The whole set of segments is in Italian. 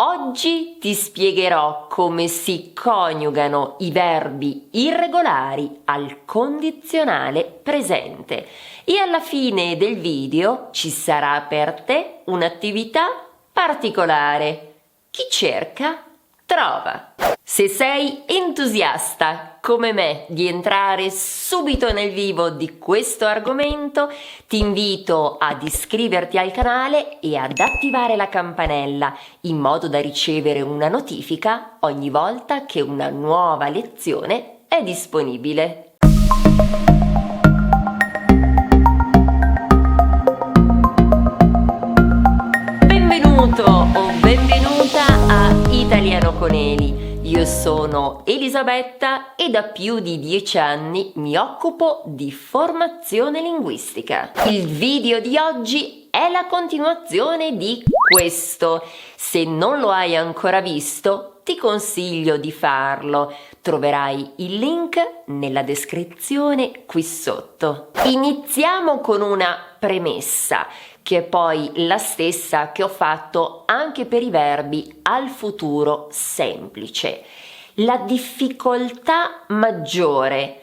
Oggi ti spiegherò come si coniugano i verbi irregolari al condizionale presente e alla fine del video ci sarà per te un'attività particolare. Chi cerca, trova. Se sei entusiasta come me di entrare subito nel vivo di questo argomento, ti invito ad iscriverti al canale e ad attivare la campanella in modo da ricevere una notifica ogni volta che una nuova lezione è disponibile. Benvenuto o benvenuta a Italiano con Eli. Io sono Elisabetta e da più di 10 anni mi occupo di formazione linguistica. Il video di oggi è la continuazione di questo. Se non lo hai ancora visto, ti consiglio di farlo. Troverai il link nella descrizione qui sotto. Iniziamo con una premessa, che è poi la stessa che ho fatto anche per i verbi al futuro semplice. La difficoltà maggiore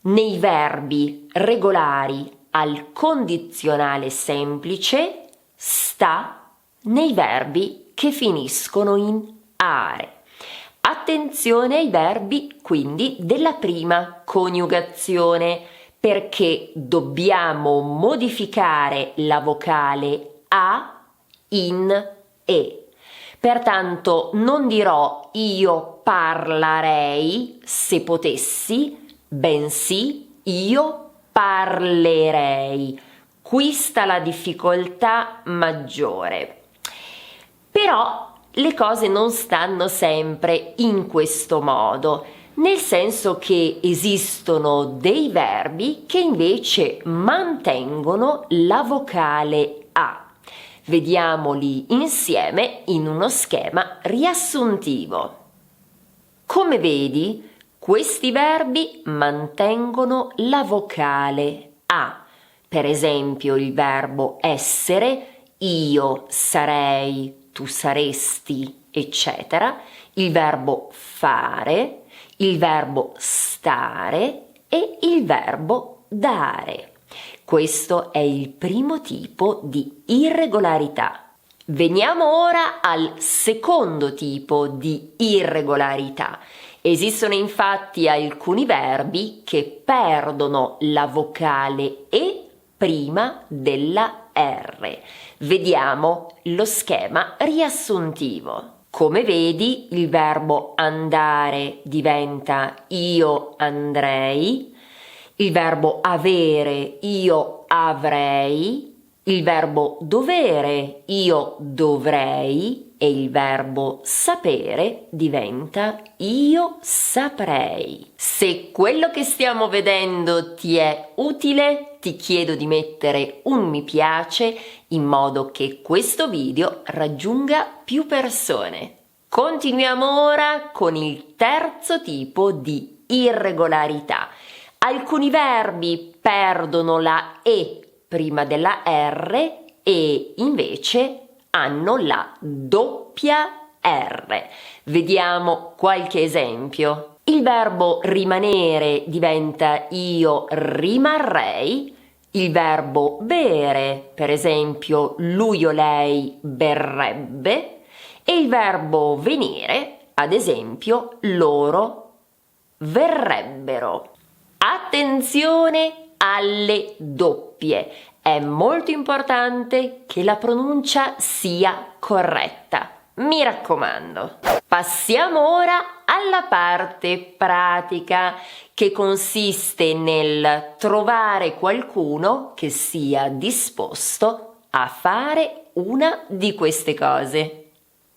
nei verbi regolari al condizionale semplice sta nei verbi che finiscono in are. Attenzione ai verbi quindi della prima coniugazione, perché dobbiamo modificare la vocale A in E. Pertanto non dirò io parlarei se potessi, bensì io parlerei. Qui sta la difficoltà maggiore. Però le cose non stanno sempre in questo modo, nel senso che esistono dei verbi che invece mantengono la vocale A. Vediamoli insieme in uno schema riassuntivo. Come vedi, questi verbi mantengono la vocale A. Per esempio il verbo essere, io sarei, tu saresti, eccetera. Il verbo fare, il verbo stare e il verbo dare. Questo è il primo tipo di irregolarità. Veniamo ora al secondo tipo di irregolarità. Esistono infatti alcuni verbi che perdono la vocale E prima della R. Vediamo lo schema riassuntivo. Come vedi, il verbo andare diventa io andrei, il verbo avere io avrei, il verbo dovere io dovrei e il verbo sapere diventa io saprei. Se quello che stiamo vedendo ti è utile, ti chiedo di mettere un mi piace in modo che questo video raggiunga più persone. Continuiamo ora con il terzo tipo di irregolarità. Alcuni verbi perdono la E prima della R e invece hanno la doppia R. Vediamo qualche esempio. Il verbo rimanere diventa io rimarrei, il verbo bere, per esempio lui o lei berrebbe, e il verbo venire, ad esempio loro verrebbero. Attenzione alle doppie, è molto importante che la pronuncia sia corretta, mi raccomando. Passiamo ora alla parte pratica, che consiste nel trovare qualcuno che sia disposto a fare una di queste cose.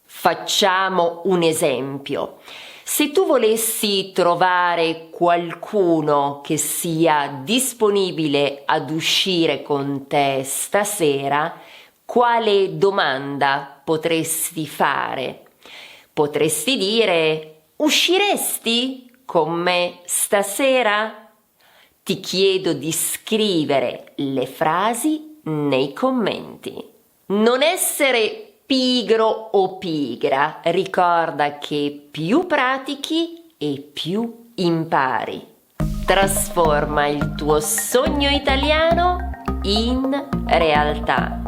Facciamo un esempio. Se tu volessi trovare qualcuno che sia disponibile ad uscire con te stasera, quale domanda potresti fare? Potresti dire: usciresti con me stasera? Ti chiedo di scrivere le frasi nei commenti. Non essere pigro o pigra, ricorda che più pratichi e più impari. Trasforma il tuo sogno italiano in realtà.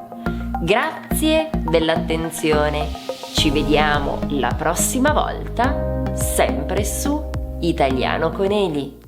Grazie dell'attenzione. Ci vediamo la prossima volta, sempre su Italiano con Eli.